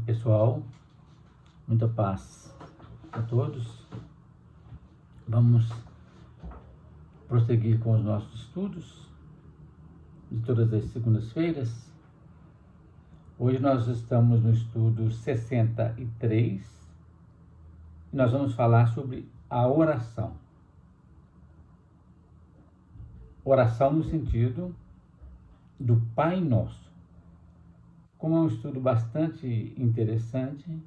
Pessoal, muita paz a todos. Vamos prosseguir com os nossos estudos de todas as segundas-feiras. Hoje nós estamos no estudo 63 e nós vamos falar sobre a oração. Oração no sentido do Pai Nosso. Como é um estudo bastante interessante,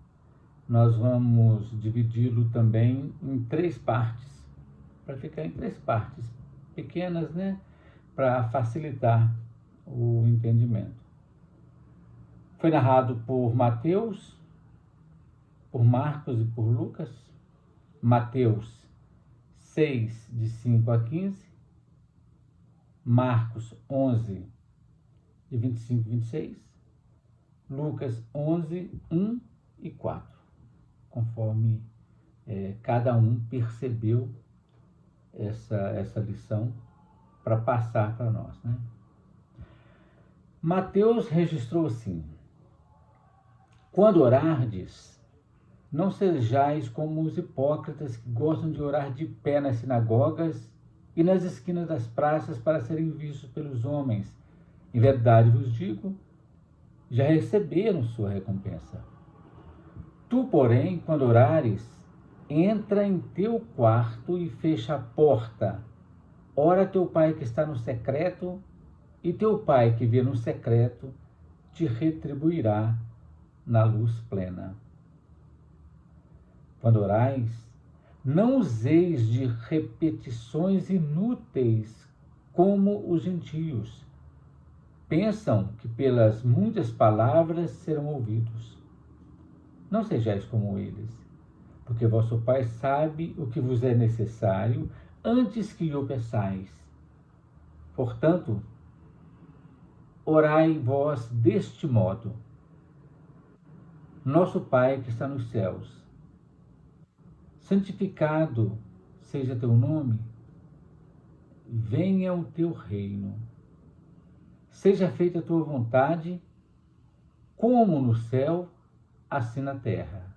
nós vamos dividi-lo também em 3 partes, para ficar em 3 partes pequenas, para facilitar o entendimento. Foi narrado por Mateus, por Marcos e por Lucas. Mateus 6, de 5 a 15. Marcos 11, de 25 a 26. Lucas 11, 1 e 4, conforme cada um percebeu essa lição para passar para nós. Mateus registrou assim: quando orardes, não sejais como os hipócritas que gostam de orar de pé nas sinagogas e nas esquinas das praças para serem vistos pelos homens. Em verdade vos digo, já receberam sua recompensa. Tu, porém, quando orares, entra em teu quarto e fecha a porta. Ora teu Pai que está no secreto, e teu Pai que vê no secreto te retribuirá na luz plena. Quando orais, não useis de repetições inúteis como os gentios. Pensam que pelas muitas palavras serão ouvidos. Não sejais como eles, porque vosso Pai sabe o que vos é necessário antes que o peçais. Portanto, orai vós deste modo: Nosso Pai que está nos céus, santificado seja teu nome, venha o teu reino. Seja feita a tua vontade, como no céu, assim na terra.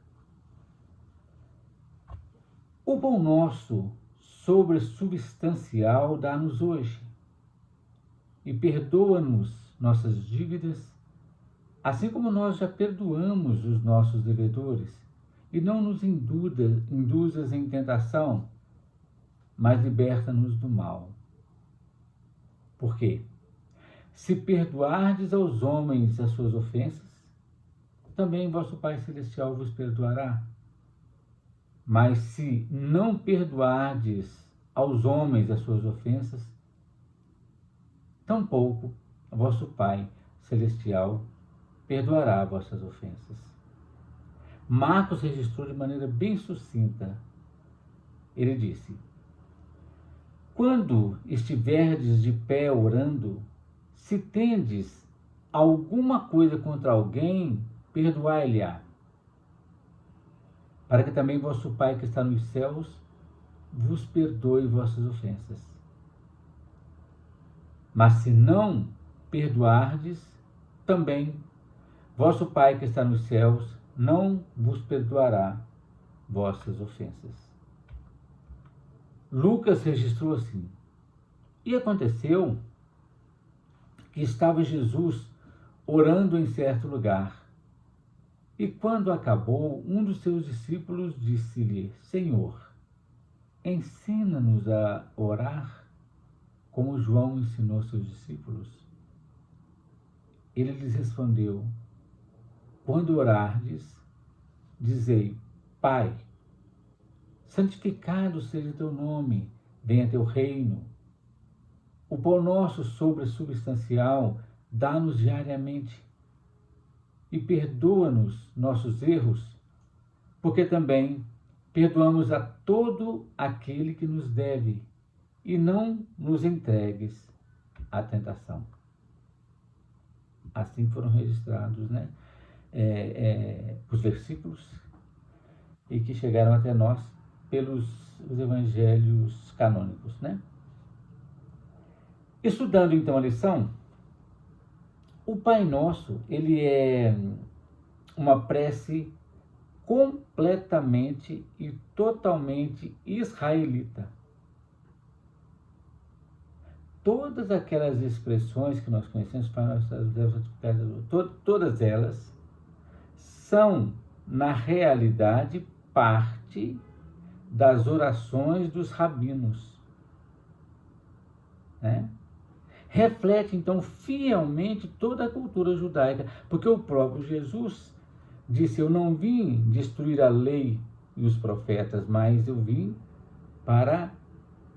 O pão nosso sobressubstancial dá-nos hoje, e perdoa-nos nossas dívidas, assim como nós já perdoamos os nossos devedores, e não nos induzas em tentação, mas liberta-nos do mal. Por quê? Se perdoardes aos homens as suas ofensas, também vosso Pai Celestial vos perdoará. Mas se não perdoardes aos homens as suas ofensas, tampouco vosso Pai Celestial perdoará vossas ofensas. Marcos registrou de maneira bem sucinta. Ele disse: quando estiverdes de pé orando, se tendes alguma coisa contra alguém, perdoai-lhe-á, para que também vosso Pai que está nos céus vos perdoe vossas ofensas. Mas se não perdoardes, também vosso Pai que está nos céus não vos perdoará vossas ofensas. Lucas registrou assim: e aconteceu que estava Jesus orando em certo lugar. E quando acabou, um dos seus discípulos disse-lhe: Senhor, ensina-nos a orar, como João ensinou seus discípulos. Ele lhes respondeu: quando orardes, dizei: Pai, santificado seja teu nome, venha teu reino. O pão nosso sobressubstancial dá-nos diariamente, e perdoa-nos nossos erros, porque também perdoamos a todo aquele que nos deve, e não nos entregues à tentação. Assim foram registrados os versículos e que chegaram até nós pelos evangelhos canônicos. Estudando então a lição, o Pai Nosso, ele é uma prece completamente e totalmente israelita. Todas aquelas expressões que nós conhecemos, Pai Nosso, Deus santificado, todas elas são, na realidade, parte das orações dos rabinos, né? Reflete, então, fielmente toda a cultura judaica, porque o próprio Jesus disse: eu não vim destruir a lei e os profetas, mas eu vim para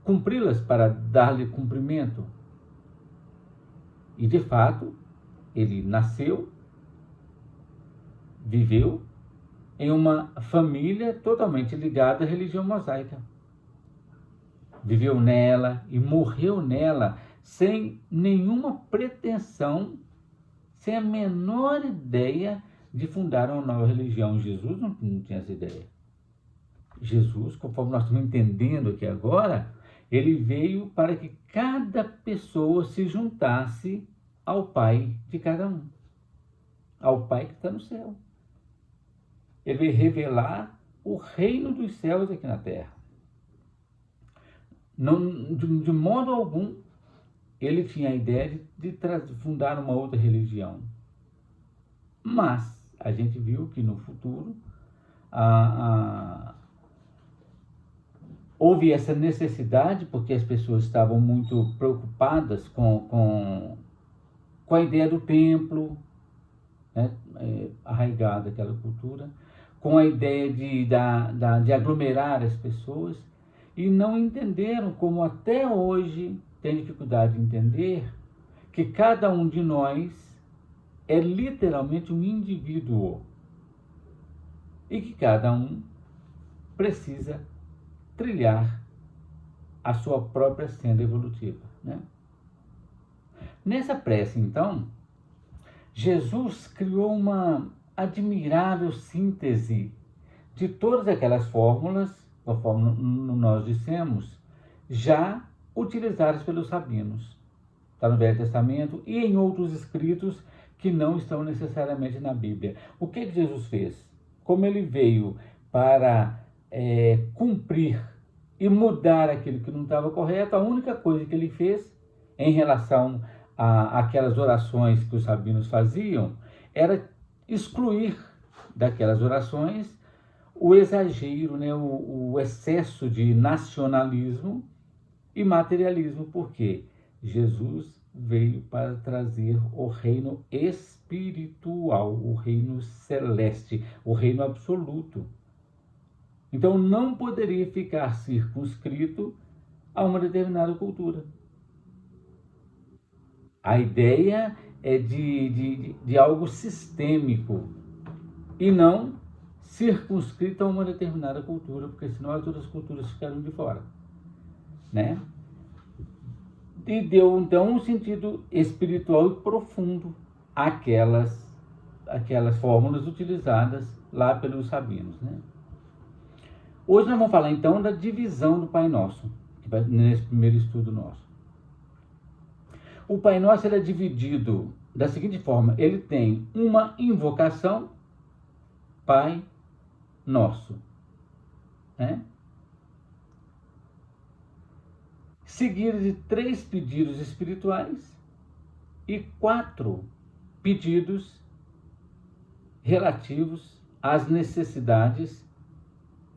cumpri-las, para dar-lhe cumprimento. E, de fato, ele nasceu, viveu em uma família totalmente ligada à religião mosaica. Viveu nela e morreu nela sem nenhuma pretensão, sem a menor ideia de fundar uma nova religião. Jesus não tinha essa ideia. Jesus, conforme nós estamos entendendo aqui agora, ele veio para que cada pessoa se juntasse ao Pai de cada um, ao Pai que está no céu. Ele veio revelar o reino dos céus aqui na terra. Não, de modo algum, ele tinha a ideia de fundar uma outra religião. Mas a gente viu que no futuro houve essa necessidade, porque as pessoas estavam muito preocupadas com a ideia do templo, né, arraigada aquela cultura, com a ideia de aglomerar as pessoas, e não entenderam, como até hoje tem dificuldade de entender, que cada um de nós é literalmente um indivíduo e que cada um precisa trilhar a sua própria senda evolutiva, né? Nessa prece, então, Jesus criou uma admirável síntese de todas aquelas fórmulas, conforme nós dissemos, já utilizadas pelos rabinos. Está no Velho Testamento e em outros escritos que não estão necessariamente na Bíblia. O que Jesus fez? Como ele veio para cumprir e mudar aquilo que não estava correto, a única coisa que ele fez em relação àquelas orações que os rabinos faziam era excluir daquelas orações o exagero, né, o excesso de nacionalismo e materialismo, porque Jesus veio para trazer o reino espiritual, o reino celeste, o reino absoluto. Então não poderia ficar circunscrito a uma determinada cultura. A ideia é de algo sistêmico e não circunscrito a uma determinada cultura, porque senão as outras culturas ficaram de fora, né? E deu então um sentido espiritual e profundo àquelas fórmulas utilizadas lá pelos rabinos, né? Hoje nós vamos falar então da divisão do Pai Nosso, que vai nesse primeiro estudo nosso. O Pai Nosso ele é dividido da seguinte forma: ele tem uma invocação, Pai Nosso, né? Seguido de 3 pedidos espirituais e 4 pedidos relativos às necessidades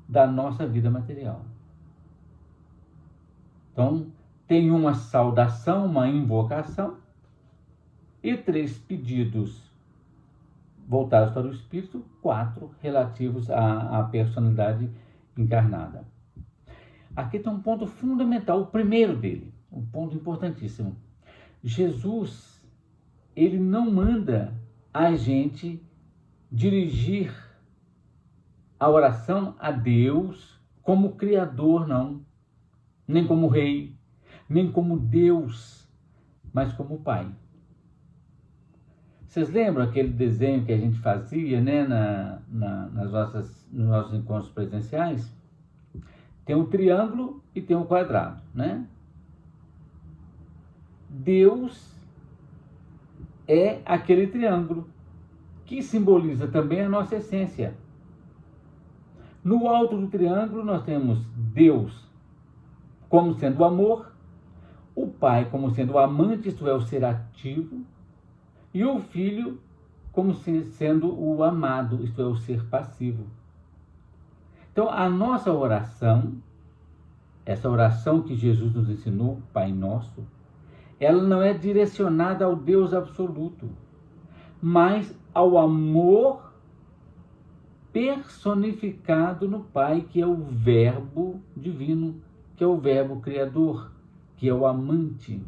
da nossa vida material. Então, tem uma saudação, uma invocação e 3 pedidos voltados para o espírito, 4 relativos à personalidade encarnada. Aqui tem um ponto fundamental, o primeiro dele, um ponto importantíssimo. Jesus, ele não manda a gente dirigir a oração a Deus como Criador, não. Nem como Rei, nem como Deus, mas como Pai. Vocês lembram aquele desenho que a gente fazia, né, nos nossos encontros presenciais? Tem um triângulo e tem um quadrado, né? Deus é aquele triângulo que simboliza também a nossa essência. No alto do triângulo nós temos Deus como sendo o amor, o Pai como sendo o amante, isto é, o ser ativo, e o Filho como sendo o amado, isto é, o ser passivo. Então, a nossa oração, essa oração que Jesus nos ensinou, Pai Nosso, ela não é direcionada ao Deus absoluto, mas ao amor personificado no Pai, que é o Verbo divino, que é o Verbo criador, que é o amante,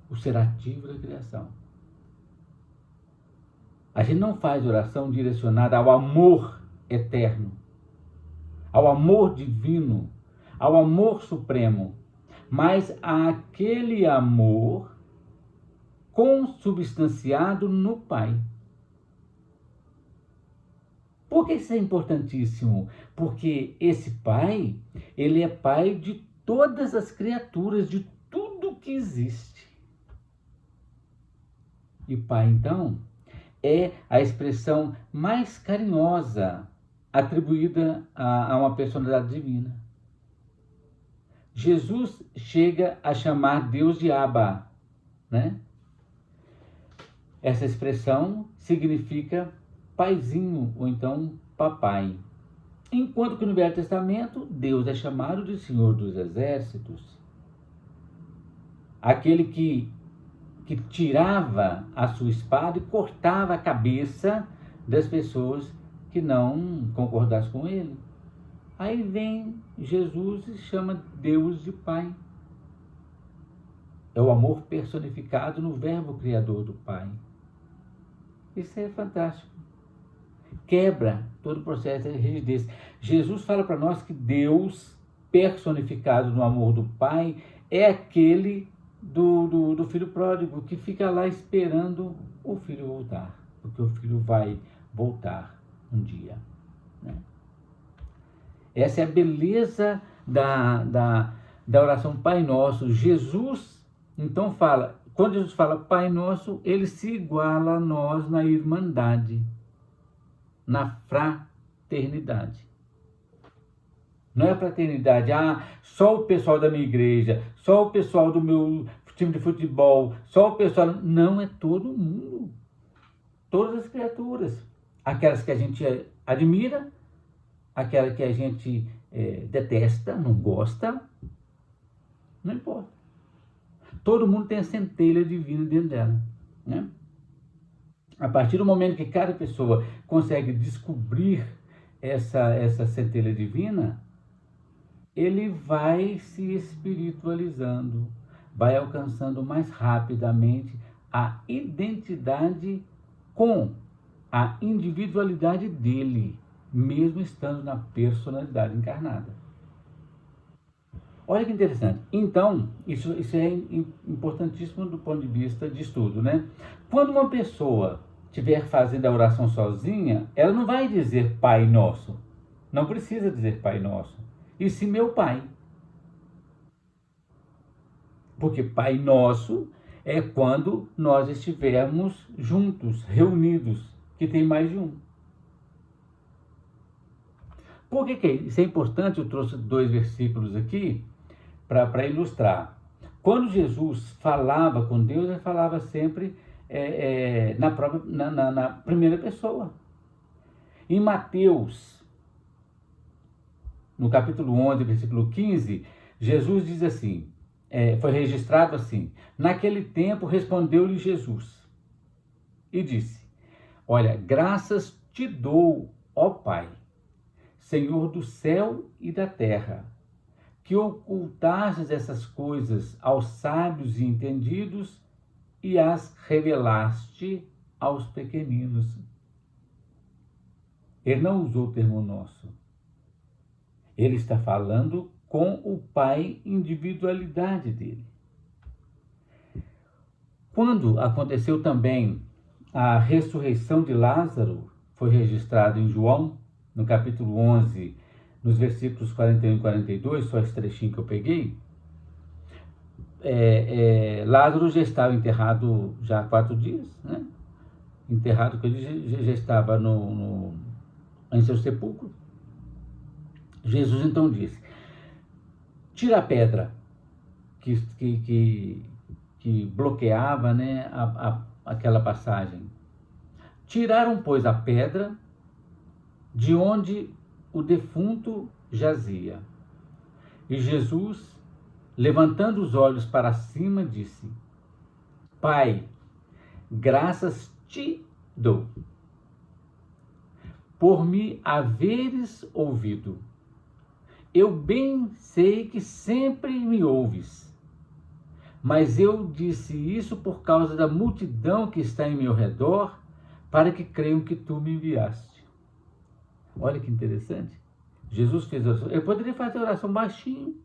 o ser ativo da criação. A gente não faz oração direcionada ao amor eterno, ao amor divino, ao amor supremo, mas àquele amor consubstanciado no Pai. Por que isso é importantíssimo? Porque esse Pai, ele é Pai de todas as criaturas, de tudo que existe. E Pai, então, é a expressão mais carinhosa atribuída a uma personalidade divina. Jesus chega a chamar Deus de Abba, né? Essa expressão significa paizinho, ou então papai. Enquanto que no Velho Testamento, Deus é chamado de Senhor dos Exércitos. Aquele que tirava a sua espada e cortava a cabeça das pessoas que não concordassem com ele. Aí vem Jesus e chama Deus de Pai. É o amor personificado no Verbo Criador do Pai. Isso é fantástico. Quebra todo o processo de rigidez. Jesus fala para nós que Deus, personificado no amor do Pai, é aquele do filho pródigo, que fica lá esperando o filho voltar, porque o filho vai voltar um dia, né? Essa é a beleza da oração Pai Nosso. Jesus, então, quando Jesus fala Pai Nosso, ele se iguala a nós na irmandade, na fraternidade. Não é fraternidade, só o pessoal da minha igreja, só o pessoal do meu time de futebol, só o pessoal... Não, é todo mundo. Todas as criaturas. Aquelas que a gente admira, aquelas que a gente detesta, não gosta, não importa. Todo mundo tem a centelha divina dentro dela, né? A partir do momento que cada pessoa consegue descobrir essa centelha divina, ele vai se espiritualizando, vai alcançando mais rapidamente a identidade com a individualidade dele, mesmo estando na personalidade encarnada. Olha que interessante. Então, isso é importantíssimo do ponto de vista de estudo, né? Quando uma pessoa estiver fazendo a oração sozinha, ela não vai dizer Pai Nosso. Não precisa dizer Pai Nosso. E sim meu Pai. Porque Pai Nosso é quando nós estivermos juntos, reunidos, que tem mais de um. Por que isso é importante? Eu trouxe 2 versículos aqui para ilustrar. Quando Jesus falava com Deus, ele falava sempre na primeira pessoa. Em Mateus, no capítulo 11, versículo 15, Jesus diz assim, foi registrado assim: naquele tempo respondeu-lhe Jesus e disse: olha, graças te dou, ó Pai, Senhor do céu e da terra, que ocultastes essas coisas aos sábios e entendidos e as revelaste aos pequeninos. Ele não usou o termo nosso. Ele está falando com o Pai, individualidade dele. Quando aconteceu também a ressurreição de Lázaro, foi registrado em João, no capítulo 11, nos versículos 41 e 42, só esse trechinho que eu peguei, Lázaro já estava enterrado já há 4 dias, né? enterrado, que ele já estava em seu sepulcro. Jesus então disse: tira a pedra que bloqueava, né, aquela passagem. Tiraram, pois, a pedra de onde o defunto jazia. E Jesus, levantando os olhos para cima, disse: Pai, graças te dou, por me haveres ouvido. Eu bem sei que sempre me ouves, mas eu disse isso por causa da multidão que está em meu redor, para que creiam que tu me enviaste. Olha que interessante. Jesus fez a oração. Eu poderia fazer a oração baixinho,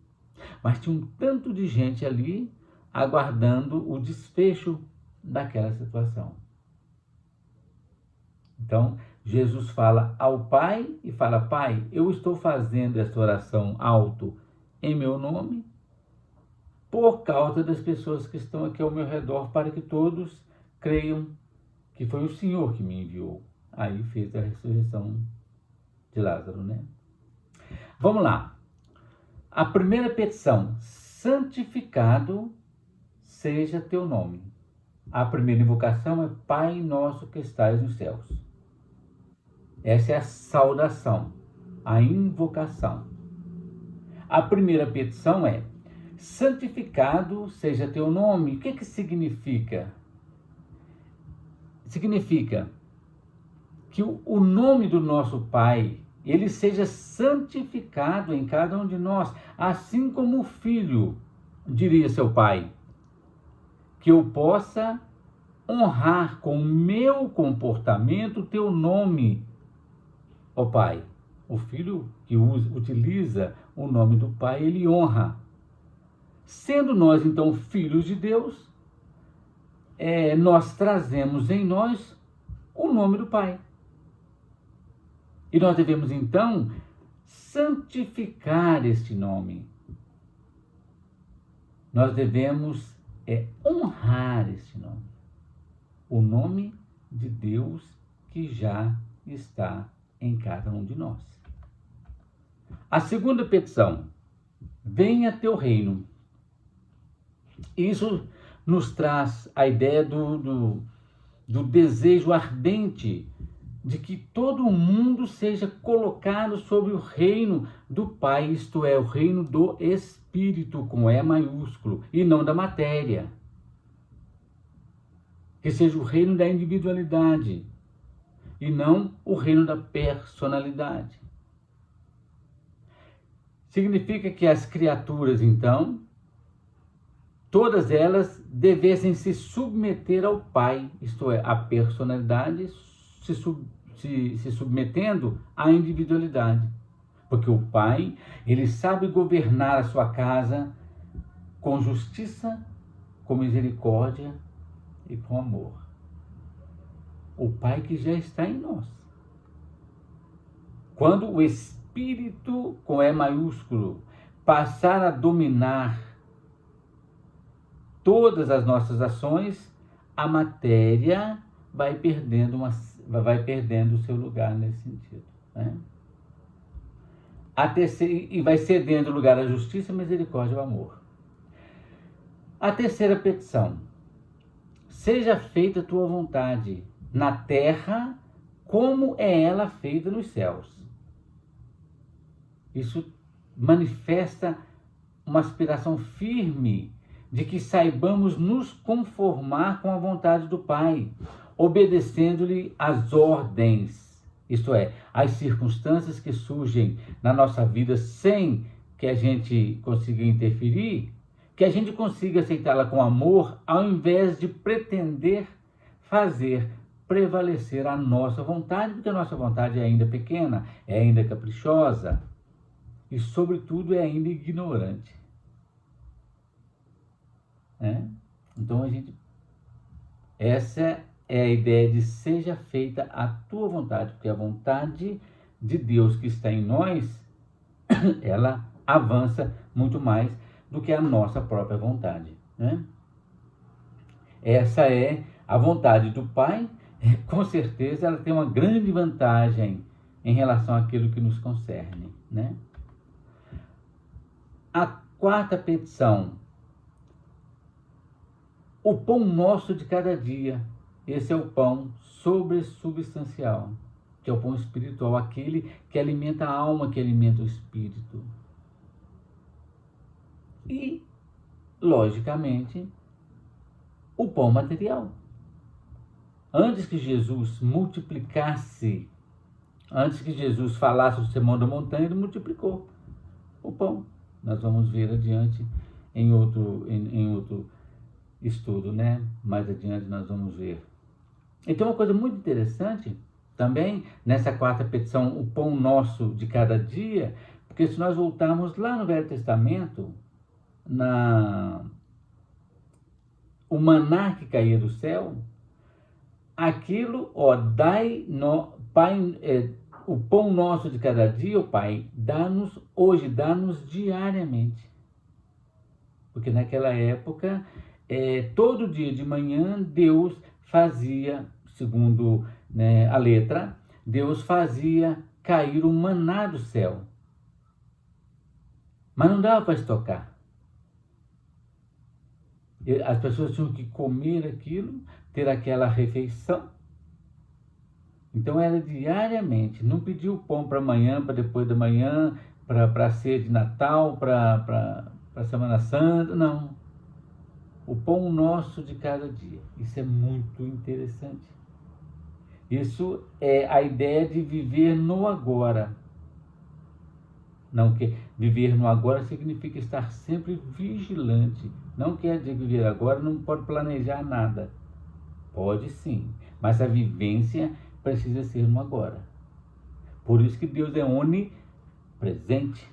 mas tinha um tanto de gente ali aguardando o desfecho daquela situação. Então, Jesus fala ao Pai e fala: Pai, eu estou fazendo essa oração alto em meu nome por causa das pessoas que estão aqui ao meu redor, para que todos creiam que foi o Senhor que me enviou. Aí fez a ressurreição de Lázaro, né? Vamos lá. A primeira petição: santificado seja teu nome. A primeira invocação é: Pai nosso que estais nos céus. Essa é a saudação, a invocação. A primeira petição é: santificado seja teu nome. O que significa? Significa que o nome do nosso Pai, ele seja santificado em cada um de nós, assim como o filho diria seu pai, que eu possa honrar com o meu comportamento o teu nome, ó Pai. O filho que utiliza o nome do Pai, ele honra. Sendo nós, então, filhos de Deus, nós trazemos em nós o nome do Pai. E nós devemos, então, santificar este nome. Nós devemos honrar este nome. O nome de Deus que já está em cada um de nós. A segunda petição: venha teu reino. Isso nos traz a ideia do desejo ardente de que todo o mundo seja colocado sob o reino do Pai, isto é, o reino do Espírito, com E maiúsculo, e não da matéria. Que seja o reino da individualidade, e não o reino da personalidade. Significa que as criaturas, então, todas elas devessem se submeter ao Pai, isto é, a personalidade se submetendo à individualidade. Porque o Pai, ele sabe governar a sua casa com justiça, com misericórdia e com amor. O Pai que já está em nós. Quando o Espírito, com E maiúsculo, passar a dominar todas as nossas ações, a matéria vai perdendo o seu lugar nesse sentido, né? E vai cedendo lugar à justiça, misericórdia e ao amor. A terceira petição: seja feita a tua vontade na terra como é ela feita nos céus. Isso manifesta uma aspiração firme de que saibamos nos conformar com a vontade do Pai, obedecendo-lhe as ordens, isto é, as circunstâncias que surgem na nossa vida sem que a gente consiga interferir, que a gente consiga aceitá-la com amor, ao invés de pretender fazer prevalecer a nossa vontade, porque a nossa vontade é ainda pequena, é ainda caprichosa e, sobretudo, é ainda ignorante. Então, essa é a ideia de seja feita a tua vontade, porque a vontade de Deus que está em nós, ela avança muito mais do que a nossa própria vontade, né? Essa é a vontade do Pai com certeza ela tem uma grande vantagem em relação àquilo que nos concerne, né? A quarta petição, o pão nosso de cada dia. Esse é o pão sobressubstancial, que é o pão espiritual, aquele que alimenta a alma, que alimenta o espírito. E, logicamente, o pão material. Antes que Jesus multiplicasse, antes que Jesus falasse do Sermão da Montanha, ele multiplicou o pão. Nós vamos ver adiante em outro estudo, né? Mais adiante nós vamos ver. Então, uma coisa muito interessante também nessa quarta petição, o pão nosso de cada dia, porque se nós voltarmos lá no Velho Testamento, o maná que caía do céu, aquilo, Pai, o pão nosso de cada dia, o Pai, dá-nos hoje, dá-nos diariamente. Porque naquela época, todo dia de manhã, Deus fazia, segundo, né, a letra, Deus fazia cair o maná do céu. Mas não dava para estocar. As pessoas tinham que comer aquilo, ter aquela refeição. Então era diariamente, não pediu o pão para amanhã, para depois da manhã, para a ceia de Natal, para a Semana Santa, não. O pão nosso de cada dia. Isso é muito interessante. Isso é a ideia de viver no agora. Não que viver no agora significa estar sempre vigilante. Não quer dizer viver agora, não pode planejar nada. Pode sim, mas a vivência precisa ser no agora. Por isso que Deus é onipresente.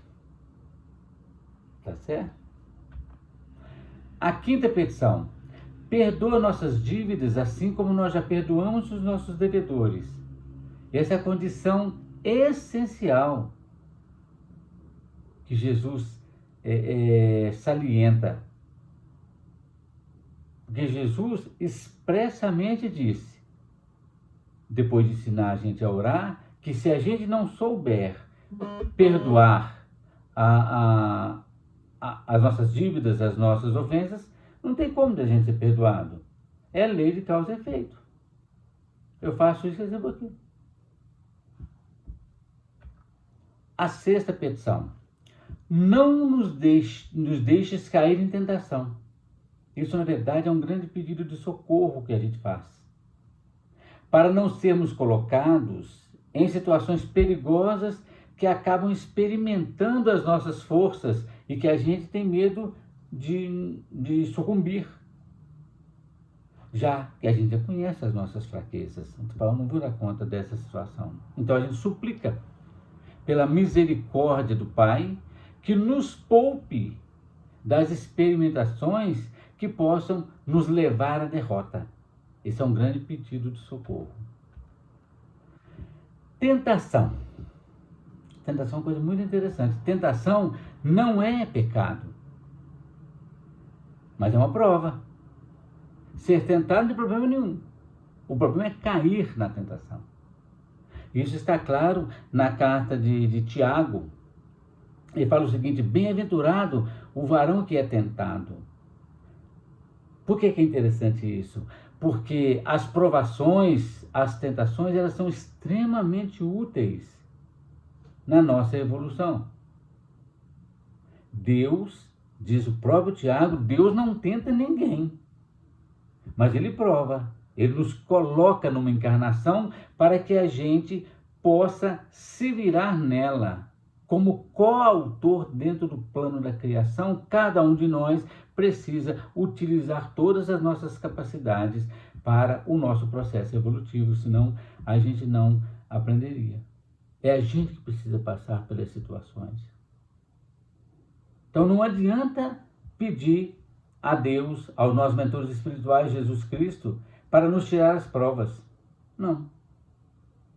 Tá certo? A quinta petição, perdoa nossas dívidas assim como nós já perdoamos os nossos devedores. Essa é a condição essencial que Jesus salienta. Porque Jesus expressamente disse, depois de ensinar a gente a orar, que se a gente não souber perdoar as nossas dívidas, as nossas ofensas, não tem como da gente ser perdoado. É lei de causa e efeito. Eu faço isso exemplo aqui. A sexta petição. Não nos deixes cair em tentação. Isso, na verdade, é um grande pedido de socorro que a gente faz. Para não sermos colocados em situações perigosas que acabam experimentando as nossas forças e que a gente tem medo de sucumbir. Já que a gente já conhece as nossas fraquezas. Então, eu não vou dar conta dessa situação. Então, a gente suplica pela misericórdia do Pai que nos poupe das experimentações que possam nos levar à derrota. Esse é um grande pedido de socorro. Tentação. Tentação é uma coisa muito interessante. Tentação não é pecado, mas é uma prova. Ser tentado não tem problema nenhum. O problema é cair na tentação. Isso está claro na carta de Tiago. Ele fala o seguinte: bem-aventurado o varão que é tentado. Por que é interessante isso? Porque as provações, as tentações, elas são extremamente úteis na nossa evolução. Deus, diz o próprio Tiago, Deus não tenta ninguém, mas Ele prova. Ele nos coloca numa encarnação para que a gente possa se virar nela. Como coautor dentro do plano da criação, cada um de nós precisa utilizar todas as nossas capacidades para o nosso processo evolutivo, senão a gente não aprenderia. É a gente que precisa passar pelas situações. Então não adianta pedir a Deus, aos nossos mentores espirituais, Jesus Cristo, para nos tirar as provas. Não.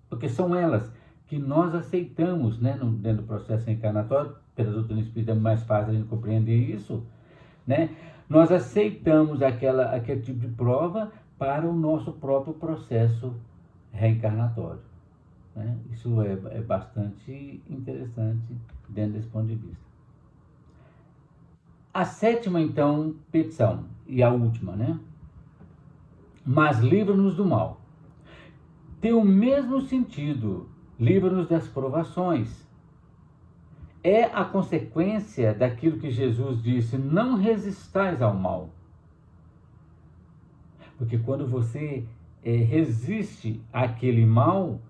Porque são elas que nós aceitamos, né, dentro do processo encarnatório. Pela doutrina espírita é mais fácil a gente compreender isso, né? Nós aceitamos aquele tipo de prova para o nosso próprio processo reencarnatório, né? Isso é bastante interessante dentro desse ponto de vista. A sétima, então, petição, e a última, né? Mas livra-nos do mal. Tem o mesmo sentido, livra-nos das provações. É a consequência daquilo que Jesus disse: não resistais ao mal. Porque quando você resiste àquele mal,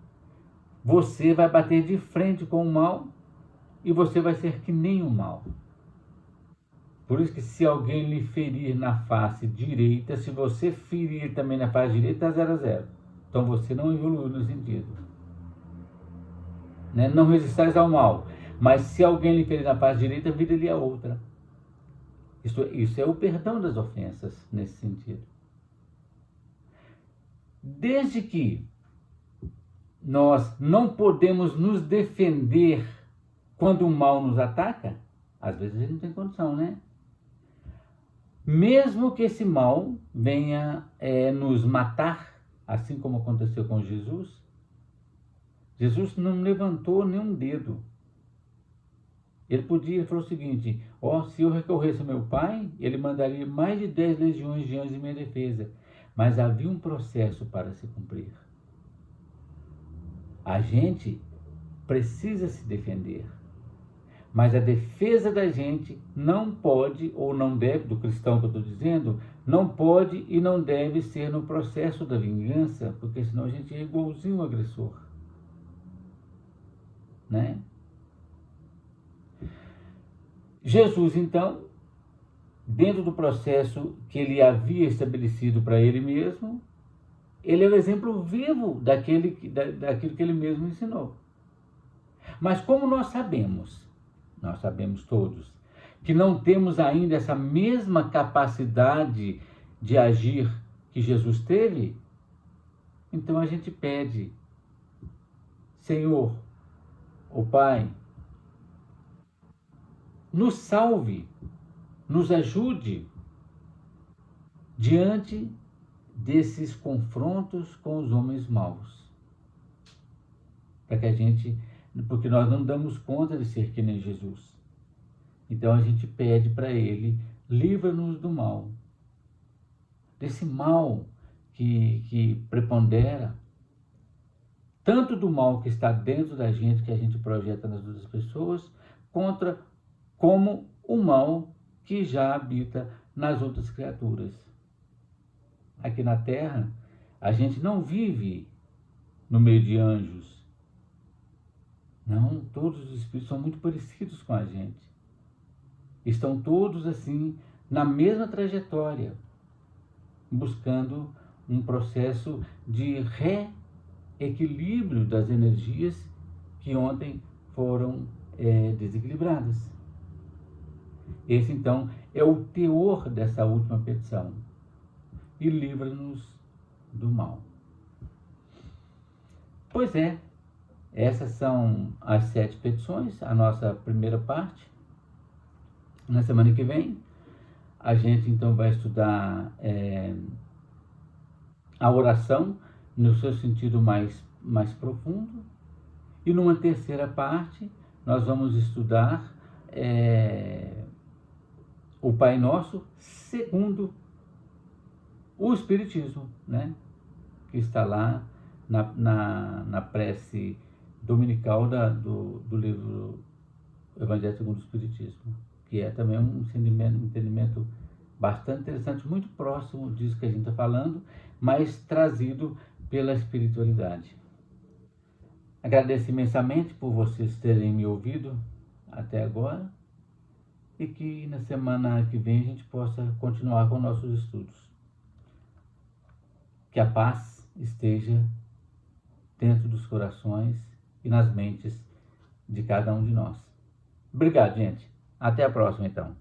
você vai bater de frente com o mal e você vai ser que nem o mal. Por isso que se alguém lhe ferir na face direita, se você ferir também na face direita, está 0-0. Então você não evoluiu no sentido. Né? Não resistais ao mal. Mas se alguém lhe ferir na face direita, vira-lhe a outra. Isso é o perdão das ofensas, nesse sentido. Desde que nós não podemos nos defender quando o mal nos ataca, às vezes a gente não tem condição, né? Mesmo que esse mal venha nos matar, assim como aconteceu com Jesus, Jesus não levantou nenhum dedo. Ele falou o seguinte: se eu recorresse ao meu Pai, ele mandaria mais de 10 legiões de anjos em minha defesa. Mas havia um processo para se cumprir. A gente precisa se defender. Mas a defesa da gente não pode, ou não deve, do cristão que eu estou dizendo, não pode e não deve ser no processo da vingança, porque senão a gente é igualzinho o agressor. Né? Jesus, então, dentro do processo que ele havia estabelecido para ele mesmo, ele é o exemplo vivo daquilo que ele mesmo ensinou. Mas como nós sabemos todos, que não temos ainda essa mesma capacidade de agir que Jesus teve, então a gente pede: Senhor, o Pai, nos salve, nos ajude diante desses confrontos com os homens maus. Para que a gente, porque nós não damos conta de ser que nem Jesus. Então a gente pede para ele: livra-nos do mal. Desse mal que prepondera, tanto do mal que está dentro da gente, que a gente projeta nas outras pessoas, como o mal que já habita nas outras criaturas. Aqui na Terra, a gente não vive no meio de anjos. Não, todos os espíritos são muito parecidos com a gente. Estão todos assim, na mesma trajetória, buscando um processo de reequilíbrio das energias que ontem foram desequilibradas. Esse, então, é o teor dessa última petição. E livra-nos do mal. Pois é, essas são as 7 petições, a nossa primeira parte. Na semana que vem, a gente então vai estudar a oração no seu sentido mais profundo. E numa terceira parte, nós vamos estudar o Pai Nosso segundo o Espiritismo, né? Que está lá na prece dominical do livro Evangelho segundo o Espiritismo, que é também um entendimento bastante interessante, muito próximo disso que a gente está falando, mas trazido pela espiritualidade. Agradeço imensamente por vocês terem me ouvido até agora e que na semana que vem a gente possa continuar com nossos estudos. Que a paz esteja dentro dos corações e nas mentes de cada um de nós. Obrigado, gente. Até a próxima, então.